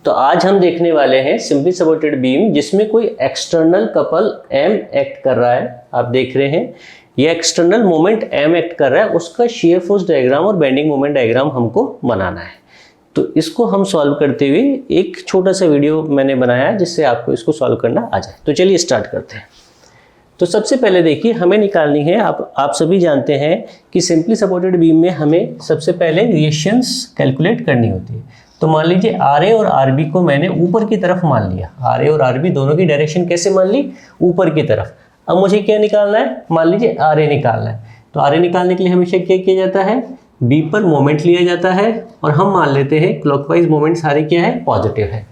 तो आज हम देखने वाले हैं सिंपली सपोर्टेड बीम जिसमें कोई एक्सटर्नल कपल M एक्ट कर रहा है। आप देख रहे हैं ये एक्सटर्नल मोमेंट M एक्ट कर रहा है, उसका शियर फोर्स डायग्राम और बेंडिंग मोमेंट डायग्राम हमको बनाना है। तो इसको हम सॉल्व करते हुए एक छोटा सा वीडियो मैंने बनाया जिससे आपको इसको सॉल्व करना आ जाए। तो चलिए स्टार्ट करते हैं। तो सबसे पहले देखिए हमें निकालनी है, आप सभी जानते हैं कि सिंपली सपोर्टेड बीम में हमें सबसे पहले रिएक्शंस कैलकुलेट करनी होती है। तो मान लीजिए RA और RB को मैंने ऊपर की तरफ मान लिया। RA और RB दोनों की डायरेक्शन कैसे मान ली? ऊपर की तरफ। अब मुझे क्या निकालना है? मान लीजिए RA निकालना है। तो RA निकालने के लिए हमेशा क्या किया जाता है? B पर मोमेंट लिया जाता है और हम मान लेते हैं क्लॉकवाइज मोमेंट सारे क्या है? पॉजिटिव है।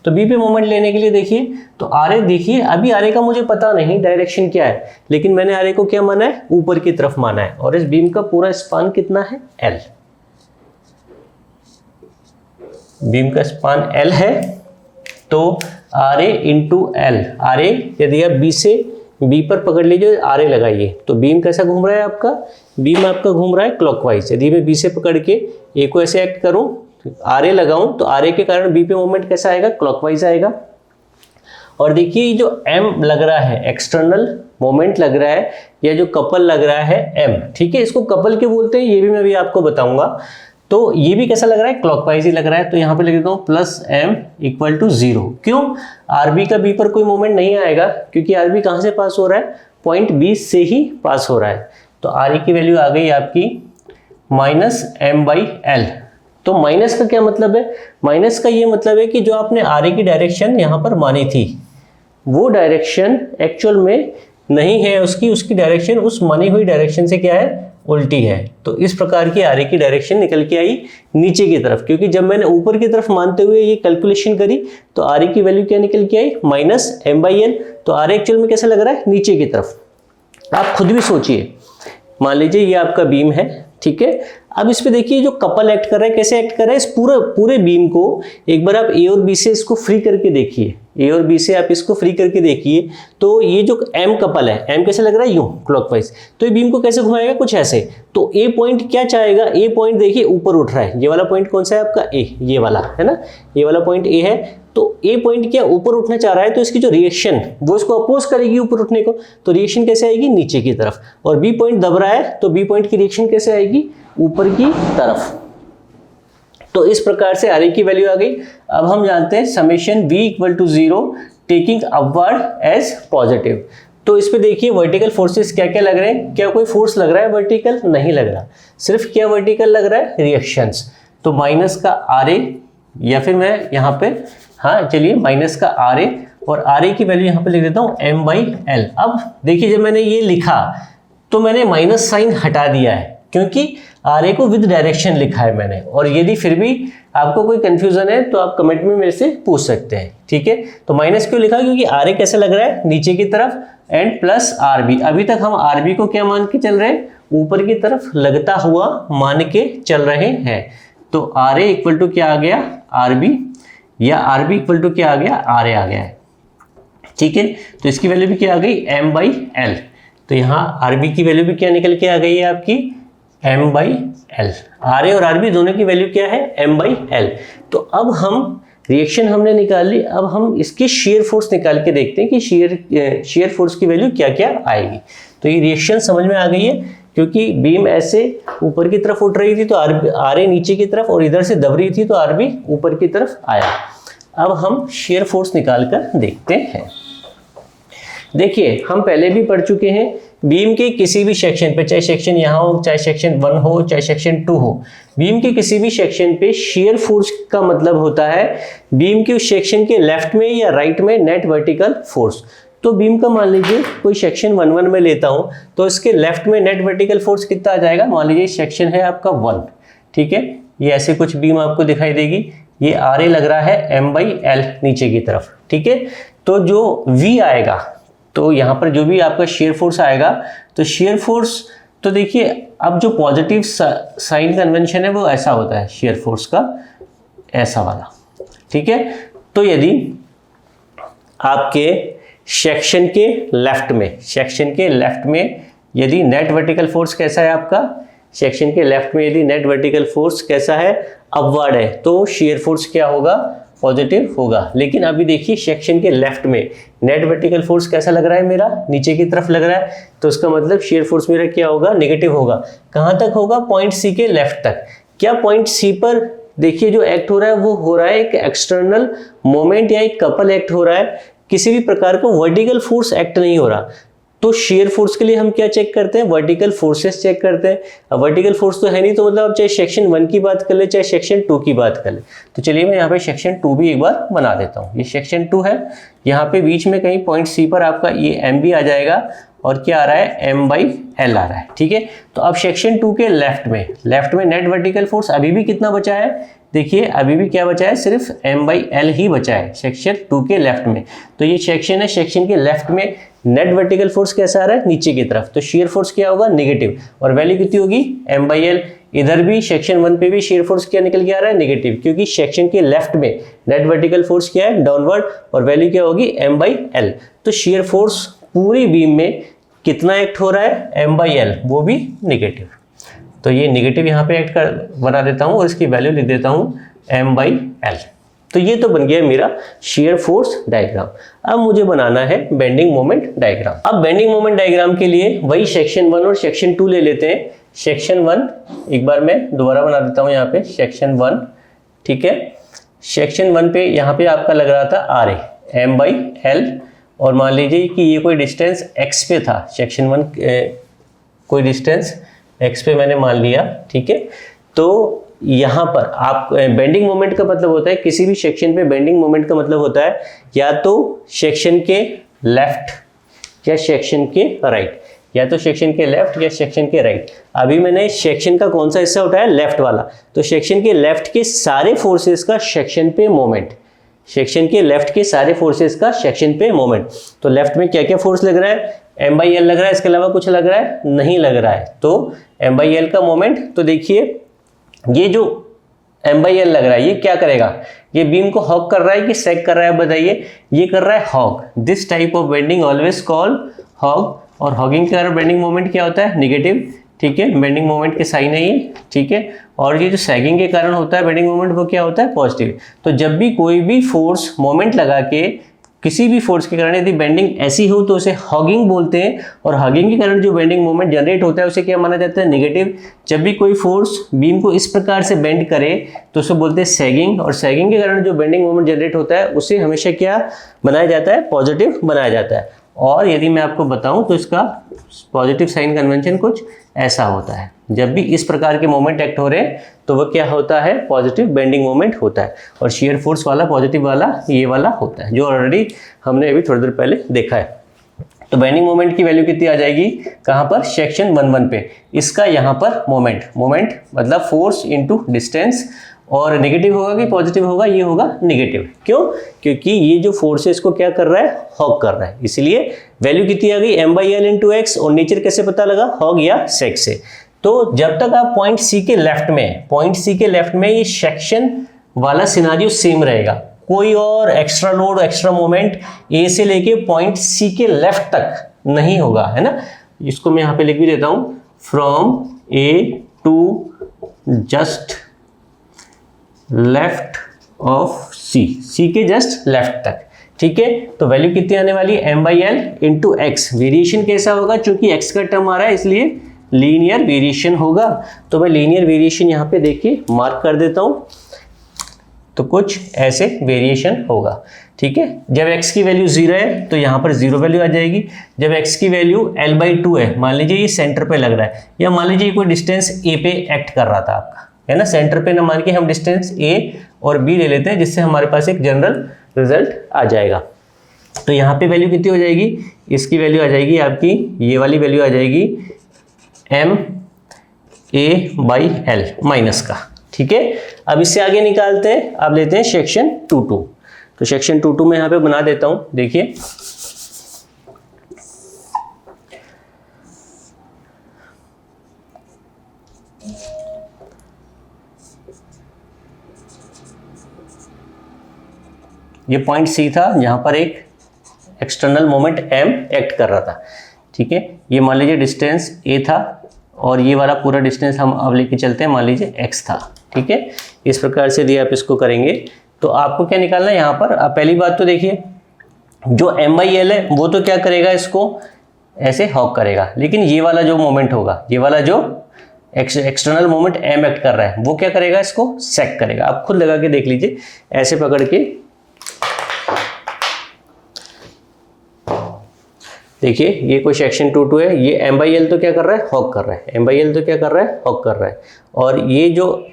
तो B पे मोमेंट लेने के लिए देखिए तो RA देखिए, अभी RA का मुझे पता नहीं डायरेक्शन क्या है, लेकिन मैंने RA को क्या माना है? ऊपर की तरफ माना है। और इस बीम का पूरा स्पान कितना है? L। बीम का स्पान L है तो RA इंटू L। RA यदि आप B से B पर पकड़ लीजिए, RA लगाइए तो बीम कैसा घूम रहा है आपका? बीम आपका घूम रहा है क्लॉकवाइज। यदि मैं B से पकड़ के A को ऐसे एक्ट करूं, RA लगाऊं तो RA के कारण B पे मोमेंट कैसा आएगा? क्लॉकवाइज आएगा। और देखिए जो M लग रहा है, एक्सटर्नल मोमेंट लग रहा है या जो कपल लग रहा है M, ठीक है, इसको कपल क्यों बोलते हैं ये भी मैं अभी आपको बताऊंगा। तो ये भी कैसा लग रहा है? क्लॉकवाइज ही लग रहा है। तो यहाँ पे लिख देता हूँ प्लस M इक्वल टू 0। क्यों? RB का B पर कोई मोमेंट नहीं आएगा क्योंकि RB कहाँ से पास हो रहा है? पॉइंट B से ही पास हो रहा है। तो RA की वैल्यू आ गई आपकी माइनस M/L। तो माइनस का क्या मतलब है? माइनस का ये मतलब है कि जो आपने RA की डायरेक्शन यहाँ पर मानी थी वो डायरेक्शन एक्चुअल में नहीं है, उसकी डायरेक्शन उस मानी हुई डायरेक्शन से क्या है? उल्टी है। तो इस प्रकार की RA की डायरेक्शन निकल के आई नीचे की तरफ, क्योंकि जब मैंने ऊपर की तरफ मानते हुए ये कैलकुलेशन करी तो RA की वैल्यू क्या निकल के आई? Minus M/L। तो RA एक्चुअल में कैसा लग रहा है? नीचे की तरफ। आप खुद भी सोचिए, मान लीजिए ये आपका बीम है, ठीक है। अब इस पे देखिए जो कपल एक्ट कर रहा है, कैसे एक्ट कर रहा है? इस पूरे बीम को एक बार आप A और B से इसको फ्री करके देखिए। A और B से आप इसको फ्री करके देखिए तो ये जो M कपल है, M कैसे लग रहा है? यूं क्लॉकवाइज। तो ये बीम को कैसे घुमाएगा? कुछ ऐसे। तो A पॉइंट क्या चाहेगा? A पॉइंट देखिए ऊपर उठ रहा है। ये वाला पॉइंट कौन सा है आपका? A, ये वाला है ना, ये वाला पॉइंट A है। तो A पॉइंट क्या ऊपर उठना चाह रहा है, तो इसकी जो रिएक्शन वो इसको अपोज करेगी ऊपर उठने को। तो रिएक्शन कैसे आएगी? नीचे की तरफ। और B पॉइंट दब रहा है तो B पॉइंट की रिएक्शन कैसे आएगी? ऊपर की तरफ। तो इस प्रकार से RA की वैल्यू आ गई। अब हम जानते हैं summation V equal to 0 taking upward as positive. तो इस पे देखिए वर्टिकल फोर्सेस क्या क्या लग रहे हैं। क्या कोई फोर्स लग रहा है वर्टिकल? नहीं लग रहा। सिर्फ क्या वर्टिकल लग रहा है? रिएक्शंस। तो माइनस का RA, या फिर मैं यहाँ पे, हाँ चलिए, माइनस का RA और RA की वैल्यू यहाँ पे लिख देता हूँ M/L। अब देखिए जब मैंने ये लिखा तो मैंने माइनस साइन हटा दिया है क्योंकि RA को विद डायरेक्शन लिखा है मैंने। और यदि फिर भी आपको कोई कंफ्यूजन है तो आप कमेंट में मेरे से पूछ सकते हैं, ठीक है। तो माइनस क्यों लिखा? क्योंकि RA कैसे लग रहा है? नीचे की तरफ। एंड प्लस RB, अभी तक हम RB को क्या मान के चल रहे हैं? ऊपर की तरफ लगता हुआ मान के चल रहे हैं। तो RA इक्वल टू क्या आ गया? RB, या RB इक्वल टू क्या आ गया? RA आ गया है, ठीक है। तो इसकी वैल्यू भी क्या आ गई? M/L। तो यहाँ RB की वैल्यू भी क्या निकल के आ गई है आपकी? M/L। RA और RB दोनों की वैल्यू क्या है? M/L। तो अब हम रिएक्शन हमने निकाल ली, अब हम इसके शेयर फोर्स निकाल के देखते हैं कि शेयर फोर्स की वैल्यू क्या क्या आएगी। तो ये रिएक्शन समझ में आ गई है क्योंकि बीम ऐसे ऊपर की तरफ उठ रही थी तो RA नीचे की तरफ, और इधर से दब रही थी तो RB ऊपर की तरफ आया। अब हम शेयर फोर्स निकाल कर देखते हैं। देखिए हम पहले भी पढ़ चुके हैं, बीम के किसी भी सेक्शन पे, चाहे सेक्शन यहाँ हो, चाहे सेक्शन 1 हो, चाहे सेक्शन 2 हो, बीम के किसी भी सेक्शन पे शेयर फोर्स का मतलब होता है बीम के उस सेक्शन के लेफ्ट में या राइट में नेट वर्टिकल फोर्स। तो बीम का मान लीजिए कोई सेक्शन 1 में लेता हूं तो इसके लेफ्ट में नेट वर्टिकल फोर्स कितना आ जाएगा? मान लीजिए सेक्शन है आपका 1, ठीक है। ये ऐसे कुछ बीम आपको दिखाई देगी। ये RA लग रहा है M/L नीचे की तरफ, ठीक है। तो जो V आएगा, तो यहाँ पर जो भी आपका शेयर फोर्स आएगा, तो शेयर फोर्स, तो देखिए अब जो पॉजिटिव साइन कन्वेंशन है वो ऐसा होता है शेयर फोर्स का, ऐसा वाला, ठीक है। तो यदि आपके सेक्शन के लेफ्ट में यदि नेट वर्टिकल फोर्स कैसा है आपका? सेक्शन के लेफ्ट में यदि नेट वर्टिकल फोर्स कैसा है? अपवर्ड है, तो शेयर फोर्स क्या होगा? पॉजिटिव होगा। लेकिन अभी देखिए सेक्शन के लेफ्ट में नेट वर्टिकल फोर्स कैसा लग रहा है, मेरा नीचे की तरफ लग रहा है, तो उसका मतलब शियर फोर्स मेरा क्या होगा, नेगेटिव होगा। कहाँ तक होगा, पॉइंट सी के लेफ्ट तक। क्या पॉइंट सी पर देखिए जो एक्ट हो रहा है वो हो रहा है एक एक्सटर्नल मोमेंट या एक कपल एक्ट हो रहा है, किसी भी प्रकार का वर्टिकल फोर्स एक्ट नहीं हो रहा। तो शेयर फोर्स के लिए हम क्या चेक करते हैं, वर्टिकल फोर्सेस चेक करते हैं। अब वर्टिकल फोर्स तो है नहीं, तो मतलब आप चाहे सेक्शन 1 की बात कर ले चाहे सेक्शन 2 की बात कर ले। तो चलिए मैं यहाँ पे सेक्शन 2 भी एक बार बना देता हूँ। ये सेक्शन 2 है, यहाँ पे बीच में कहीं पॉइंट सी पर आपका ये एम भी आ जाएगा और क्या आ रहा है, m/l आ रहा है। ठीक है, तो अब सेक्शन 2 के लेफ्ट में नेट वर्टिकल फोर्स अभी भी कितना बचा है, देखिए अभी भी क्या बचा है, सिर्फ m/l ही बचा है सेक्शन 2 के लेफ्ट में। तो ये सेक्शन है, सेक्शन के लेफ्ट में नेट वर्टिकल फोर्स कैसा आ रहा है, नीचे की तरफ, तो शेयर फोर्स क्या होगा, नेगेटिव, और वैल्यू कितनी होगी, m/l। इधर भी सेक्शन 1 पे भी शेयर फोर्स क्या निकल के आ रहा है, नेगेटिव, क्योंकि सेक्शन के लेफ्ट में नेट वर्टिकल फोर्स क्या है, डाउनवर्ड, और वैल्यू क्या होगी, m/l। तो शेयर फोर्स पूरी बीम में कितना एक्ट हो रहा है, m/l, वो भी नेगेटिव। तो ये नेगेटिव यहाँ पे एक्ट कर बना देता हूँ और इसकी वैल्यू लिख देता हूँ m/l। तो ये तो बन गया मेरा शेयर फोर्स डायग्राम। अब मुझे बनाना है बेंडिंग मोमेंट डायग्राम। अब बेंडिंग मोमेंट डायग्राम के लिए वही सेक्शन 1 और सेक्शन 2 ले लेते हैं। सेक्शन 1 एक बार मैं दोबारा बना देता हूँ, यहाँ पे सेक्शन 1, ठीक है। सेक्शन 1 पे यहाँ पे आपका लग रहा था RA, m/l, और मान लीजिए कि ये कोई डिस्टेंस x पे था, सेक्शन 1 कोई डिस्टेंस x पे मैंने मान लिया, ठीक है। तो यहाँ पर आप बेंडिंग मोमेंट का मतलब होता है, किसी भी सेक्शन पे बेंडिंग मोमेंट का मतलब होता है या तो सेक्शन के लेफ्ट या सेक्शन के राइट, या तो सेक्शन के लेफ्ट या सेक्शन के राइट। अभी मैंने सेक्शन का कौन सा हिस्सा उठाया, लेफ्ट वाला, तो सेक्शन के लेफ्ट के सारे फोर्सेस का सेक्शन पे मोमेंट, सेक्शन के लेफ्ट के सारे फोर्सेस का सेक्शन पे मोमेंट। तो लेफ्ट में क्या क्या फोर्स लग रहा है, m/l लग रहा है, इसके अलावा कुछ लग रहा है, नहीं लग रहा है। तो m/l का मोमेंट, तो देखिए ये जो m/l लग रहा है ये क्या करेगा, ये बीम को हॉग कर रहा है कि सैग कर रहा है, बताइए। ये कर रहा है hog. This type of bending always call hog, और हॉगिंग के कारण बेंडिंग मोमेंट क्या होता है, नेगेटिव, ठीक है। बेंडिंग मोमेंट के साइन है ये, ठीक है। और ये जो सैगिंग के कारण होता है बेंडिंग मोमेंट, वो क्या होता है, पॉजिटिव। तो जब भी कोई भी फोर्स मोमेंट लगा के, किसी भी फोर्स के कारण यदि बेंडिंग ऐसी हो तो उसे हॉगिंग बोलते हैं, और हॉगिंग के कारण जो बेंडिंग मोमेंट जनरेट होता है उसे क्या माना जाता है, नेगेटिव। जब भी कोई फोर्स बीम को इस प्रकार से बेंड करे तो उसे बोलते हैं सैगिंग, और सैगिंग के कारण जो बेंडिंग मोमेंट जनरेट होता है उसे हमेशा क्या बनाया जाता है, पॉजिटिव बनाया जाता है। और यदि मैं आपको बताऊं तो इसका पॉजिटिव साइन कन्वेंशन कुछ ऐसा होता है, जब भी इस प्रकार के मोमेंट एक्ट हो रहे हैं तो वह क्या होता है, पॉजिटिव बेंडिंग मोमेंट होता है। और शियर फोर्स वाला पॉजिटिव वाला ये वाला होता है, जो ऑलरेडी हमने अभी थोड़ी देर पहले देखा है। तो बेंडिंग मोमेंट की वैल्यू कितनी आ जाएगी, कहाँ पर, सेक्शन 1 पे। इसका यहाँ पर मोमेंट मतलब फोर्स इंटू डिस्टेंस, और नेगेटिव होगा कि पॉजिटिव होगा, ये होगा नेगेटिव। क्यों, क्योंकि ये जो फोर्स है इसको क्या कर रहा है, हॉग कर रहा है, इसलिए वैल्यू कितनी आ गई, m/l इंटू एक्स। और नेचर कैसे पता लगा, हॉग या सेक से। तो जब तक आप पॉइंट सी के लेफ्ट में ये सेक्शन वाला सिनारियो सेम रहेगा, कोई और एक्स्ट्रा लोड एक्स्ट्रा मोमेंट ए से लेके पॉइंट सी के लेफ्ट तक नहीं होगा, है ना। इसको मैं यहाँ पे लिख भी देता हूँ, from A to just left of C के जस्ट लेफ्ट तक, ठीक है। तो वैल्यू कितनी आने वाली है, m/l इंटू एक्स। वेरिएशन कैसा होगा, चूंकि x का टर्म आ रहा है इसलिए लीनियर वेरिएशन होगा। तो मैं लीनियर वेरिएशन यहाँ पे देखिए मार्क कर देता हूँ, तो कुछ ऐसे वेरिएशन होगा, ठीक है। जब x की वैल्यू 0 है तो यहाँ पर 0 वैल्यू आ जाएगी। जब x की वैल्यू l/2 है, मान लीजिए ये सेंटर पे लग रहा है, या मान लीजिए कोई डिस्टेंस a पे एक्ट कर रहा था आपका, है ना। सेंटर पे ना मान के हम डिस्टेंस a और b ले लेते हैं, जिससे हमारे पास एक जनरल रिजल्ट आ जाएगा। तो यहाँ पे वैल्यू कितनी हो जाएगी, इसकी वैल्यू आ जाएगी आपकी, ये वाली वैल्यू आ जाएगी m/l माइनस का, ठीक है। अब इससे आगे निकालते हैं, अब लेते हैं सेक्शन 2 तो सेक्शन 2 में यहाँ पे बना देता हूँ, देखिए। ये पॉइंट सी था, यहाँ पर एक एक्सटर्नल मोमेंट m एक्ट कर रहा था, ठीक है। ये मान लीजिए डिस्टेंस a था, और ये वाला पूरा डिस्टेंस हम अब लेके चलते हैं, मान लीजिए x था, ठीक है। इस प्रकार से यदि आप इसको करेंगे तो आपको क्या निकालना है यहाँ पर? अब पहली बात तो देखिए, जो m/l है वो तो क्या करेगा, इसको ऐसे हॉक करेगा, लेकिन ये वाला जो मोमेंट होगा, ये वाला जो एक्सटर्नल मोमेंट m एक्ट कर रहा है, वो क्या करेगा, इसको सेक करेगा। आप खुद लगा के देख लीजिए, ऐसे पकड़ के देखिए, ये कोई सेक्शन 2 है, ये m/l तो क्या कर रहा है, हॉक कर रहा है, m/l तो क्या कर रहा है, हॉक कर रहा है, और ये जो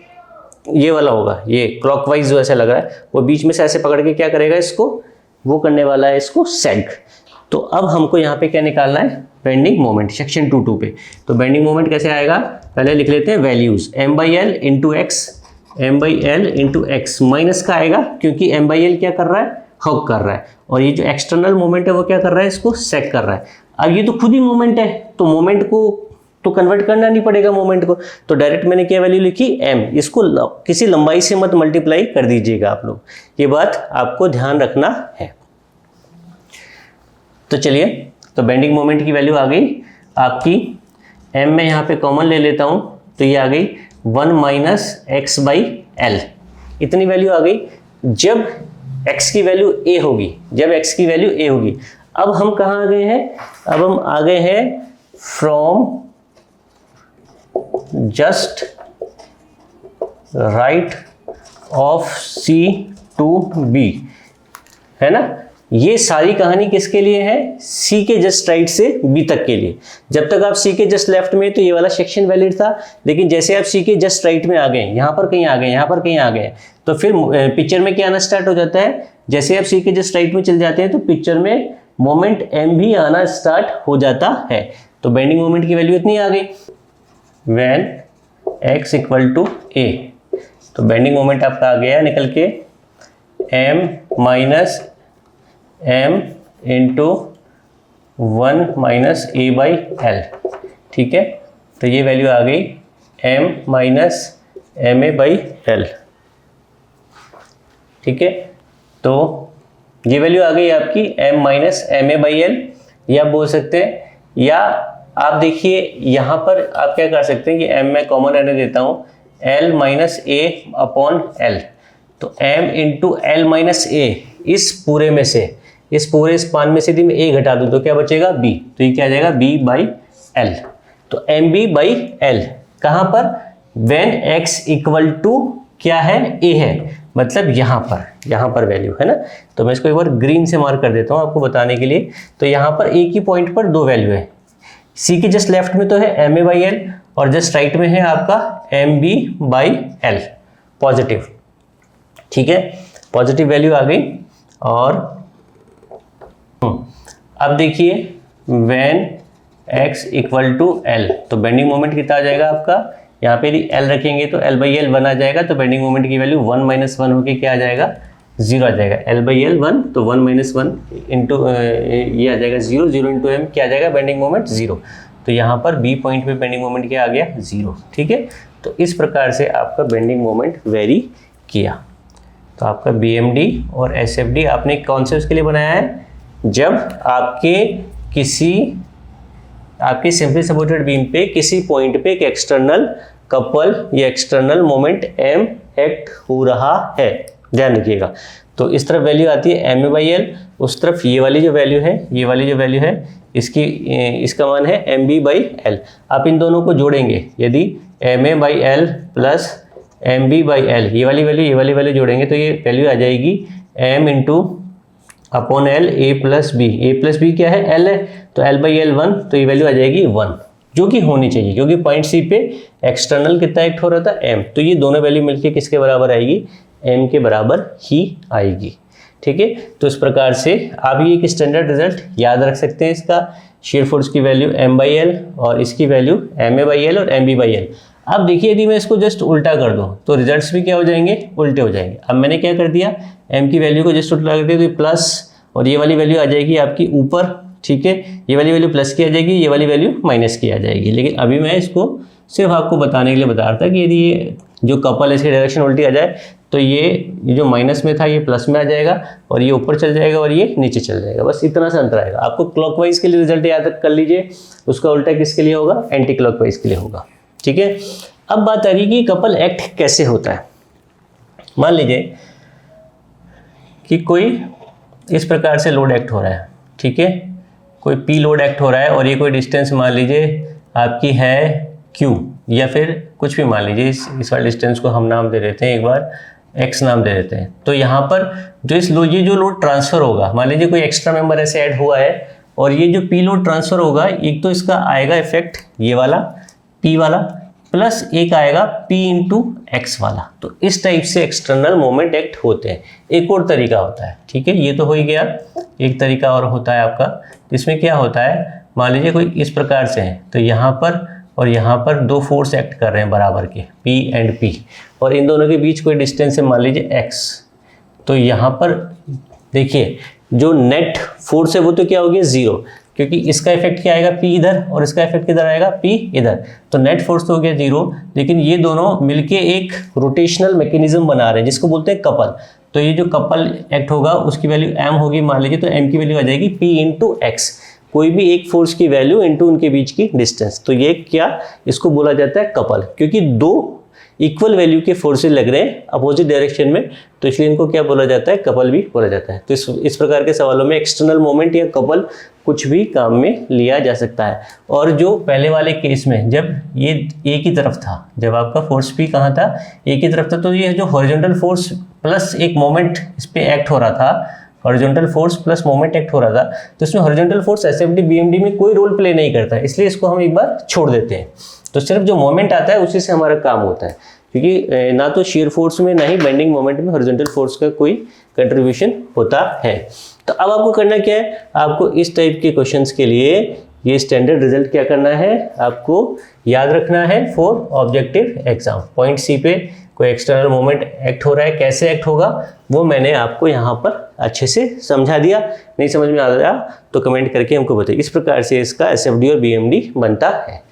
ये वाला होगा, ये क्लॉकवाइज जो ऐसा लग रहा है, वो बीच में से ऐसे पकड़ के क्या करेगा, इसको वो करने वाला है, इसको सेग। तो अब हमको यहाँ पे क्या निकालना है, बेंडिंग मोमेंट सेक्शन 2 पे। तो बेंडिंग मोमेंट कैसे आएगा, पहले लिख लेते हैं values, m/l into x minus का आएगा, क्योंकि m/l क्या कर रहा है, हॉक कर रहा है, और ये जो एक्सटर्नल मोमेंट है वो क्या कर रहा है, इसको सेक कर रहा है। अब ये तो खुद ही मोमेंट है, तो मोमेंट को तो कन्वर्ट करना नहीं पड़ेगा मोमेंट को, तो डायरेक्ट मैंने क्या वैल्यू लिखी, m। इसको किसी लंबाई से मत मल्टीप्लाई कर दीजिएगा आप लोग, ये बात आपको ध्यान रखना है। तो चलिए, तो बेंडिंग मोमेंट की वैल्यू आ गई आपकी, m में यहाँ पे कॉमन ले लेता हूँ, तो ये आ गई 1 - x/l, इतनी वैल्यू आ गई। जब x की वैल्यू a होगी, जब x की वैल्यू a होगी, अब हम कहाँ आ गए हैं, अब हम आ गए हैं from just right of C to B, है ना। ये सारी कहानी किसके लिए है, C के जस्ट राइट से B तक के लिए। जब तक आप C के जस्ट लेफ्ट में तो ये वाला सेक्शन वैलिड था, लेकिन जैसे आप C के जस्ट राइट में आ गए, यहाँ पर कहीं आ गए, यहाँ पर कहीं आ गए, तो फिर पिक्चर में क्या आना स्टार्ट हो जाता है, जैसे आप C के जस्ट राइट में चले जाते हैं तो पिक्चर में मोमेंट m भी आना स्टार्ट हो जाता है। तो बेंडिंग मोमेंट की वैल्यू इतनी आ गई when x = a, तो बेंडिंग मोमेंट आपका आ गया निकल के m - m इंटू 1 - a/l, ठीक है। तो ये वैल्यू आ गई m - ma/l, ठीक है। तो ये वैल्यू आ गई आपकी m - ma/l, या आप बोल सकते हैं, या आप देखिए यहाँ पर आप क्या कर सकते हैं कि m में कॉमन रहने देता हूँ, l - a/l, तो m इंटू l - a, इस पूरे में से, इस पूरे स्पान में से यदि मैं a घटा दूँ तो क्या बचेगा, b, तो ये क्या आ जाएगा, b/l। तो mb/l कहाँ पर, when x = क्या है, a है, मतलब यहाँ पर वैल्यू है ना। तो मैं इसको एक बार ग्रीन से मार्क कर देता हूँ आपको बताने के लिए। तो यहाँ पर एक ही पॉइंट पर दो वैल्यू है, C के जस्ट लेफ्ट में तो है ma/l, और जस्ट राइट में है आपका mb/l पॉजिटिव, ठीक है, पॉजिटिव वैल्यू आ गई। और अब देखिए when x = l, तो बेंडिंग मोमेंट कितना आ जाएगा आपका, यहाँ पे यदि l रखेंगे तो l/l 1 आ जाएगा, तो बेंडिंग मोमेंट की वैल्यू 1 - 1 होके क्या आ जाएगा, 0 आ जाएगा। l/l 1, तो 1 - 1 इंटू ये आ जाएगा 0, 0 इंटू m क्या आ जाएगा, बेंडिंग मोमेंट 0। तो यहाँ पर B पॉइंट पे बेंडिंग मोमेंट क्या आ गया, 0, ठीक है। तो इस प्रकार से आपका बेंडिंग मोमेंट वेरी किया। तो आपका BMD और SFD आपने कौन से उसके लिए बनाया है, जब आपके सिंपली सपोर्टेड बीम पे किसी पॉइंट पे एक एक्सटर्नल कपल या एक्सटर्नल मोमेंट m एक्ट हो रहा है, ध्यान रखिएगा। तो इस तरफ वैल्यू आती है ma/l, उस तरफ ये वाली जो वैल्यू है, इसका मान है mb/l। आप इन दोनों को जोड़ेंगे, यदि ma/l प्लस mb/l, ये वाली वैल्यू जोड़ेंगे तो ये वैल्यू आ जाएगी m into upon l a+ b क्या है, l है, तो l/l 1, तो ये वैल्यू आ जाएगी 1, जो कि होनी चाहिए, क्योंकि पॉइंट C पे एक्सटर्नल कितना एक्ट हो रहा था, m, तो ये दोनों वैल्यू मिलके किसके बराबर आएगी, m के बराबर ही आएगी, ठीक है। तो इस प्रकार से आप ये एक स्टैंडर्ड रिजल्ट याद रख सकते हैं, इसका शियर फोर्स की वैल्यू m/l और इसकी वैल्यू ma/l और mb/l। अब देखिए, यदि मैं इसको जस्ट उल्टा कर दूं तो रिजल्ट्स भी क्या हो जाएंगे, उल्टे हो जाएंगे। अब मैंने क्या कर दिया, m की वैल्यू को जस्ट उल्टा कर दिया, तो प्लस, और ये वाली वैल्यू आ जाएगी आपकी ऊपर, ठीक है, ये वाली वैल्यू प्लस की आ जाएगी, ये वाली वैल्यू माइनस की आ जाएगी। लेकिन अभी मैं इसको सिर्फ आपको बताने के लिए बता रहा था कि यदि ये जो कपल है इसकी डायरेक्शन उल्टी आ जाए तो ये जो माइनस में था ये प्लस में आ जाएगा, और ये ऊपर चल जाएगा और ये नीचे चल जाएगा, बस इतना सा अंतर आएगा। आपको क्लॉकवाइज के लिए रिजल्ट याद कर लीजिए, उसका उल्टा किसके लिए होगा, एंटी क्लॉकवाइज के लिए होगा, ठीक है। अब बात आ रही कि कपल एक्ट कैसे होता है। मान लीजिए कि कोई इस प्रकार से लोड एक्ट हो रहा है, ठीक है, कोई P लोड एक्ट हो रहा है और ये कोई डिस्टेंस मान लीजिए आपकी है Q, या फिर कुछ भी मान लीजिए, इस वाले डिस्टेंस को हम नाम दे देते हैं, एक बार X नाम दे देते हैं। तो यहाँ पर जो ये जो लोड ट्रांसफ़र होगा, मान लीजिए कोई एक्स्ट्रा मेंबर ऐसे ऐड हुआ है और ये जो P लोड ट्रांसफ़र होगा, एक तो इसका आएगा इफेक्ट ये वाला P वाला, प्लस एक आएगा P इंटू एक्स वाला। तो इस टाइप से एक्सटर्नल मोमेंट एक्ट होते हैं। एक और तरीका होता है, ठीक है, ये तो हो ही गया। एक तरीका और होता है आपका, जिसमें क्या होता है, मान लीजिए कोई इस प्रकार से है, तो यहाँ पर और यहाँ पर दो फोर्स एक्ट कर रहे हैं बराबर के, P एंड P, और इन दोनों के बीच कोई डिस्टेंस है मान लीजिए x। तो यहाँ पर देखिए जो नेट फोर्स है वो तो क्या होगी 0, क्योंकि इसका इफेक्ट क्या आएगा P इधर और इसका इफेक्ट किधर आएगा P इधर। तो नेट फोर्स तो हो गया 0, लेकिन ये दोनों मिलके एक रोटेशनल मैकेनिज्म बना रहे हैं जिसको बोलते हैं कपल। तो ये जो कपल एक्ट होगा उसकी वैल्यू m होगी मान लीजिए, तो m की वैल्यू आ जाएगी P इंटू एक्स, कोई भी एक फोर्स की वैल्यू इंटू उनके बीच की डिस्टेंस। तो ये क्या, इसको बोला जाता है कपल, क्योंकि दो इक्वल वैल्यू के फोर्सेज लग रहे हैं अपोजिट डायरेक्शन में, तो इसलिए इनको क्या बोला जाता है, कपल भी बोला जाता है। तो इस प्रकार के सवालों में एक्सटर्नल मोमेंट या कपल कुछ भी काम में लिया जा सकता है। और जो पहले वाले केस में जब ये एक ही तरफ था, जब आपका फोर्स P कहाँ था, एक ही तरफ था, तो ये जो हॉरिजॉन्टल फोर्स प्लस एक मोमेंट इस पर एक्ट हो रहा था, horizontal force plus moment act हो रहा था, तो इसमें हॉरिजॉन्टल फोर्स एसएफडी बीएमडी में कोई रोल प्ले नहीं करता, इसलिए इसको हम एक बार छोड़ देते हैं। तो सिर्फ जो मोमेंट आता है उसी से हमारा काम होता है, क्योंकि ना तो शेयर फोर्स में ना ही बेंडिंग मोमेंट में हॉरिजॉन्टल फोर्स का कोई कंट्रीब्यूशन होता है। तो अब आपको करना क्या है, आपको इस टाइप के क्वेश्चंस के लिए ये स्टैंडर्ड रिजल्ट क्या करना है, आपको याद रखना है for objective exam. Point C पे कोई एक्सटर्नल मोमेंट एक्ट हो रहा है, कैसे एक्ट होगा वो मैंने आपको यहाँ पर अच्छे से समझा दिया। नहीं समझ में आ रहा तो कमेंट करके हमको बताइए। इस प्रकार से इसका एसएफडी और बीएमडी बनता है।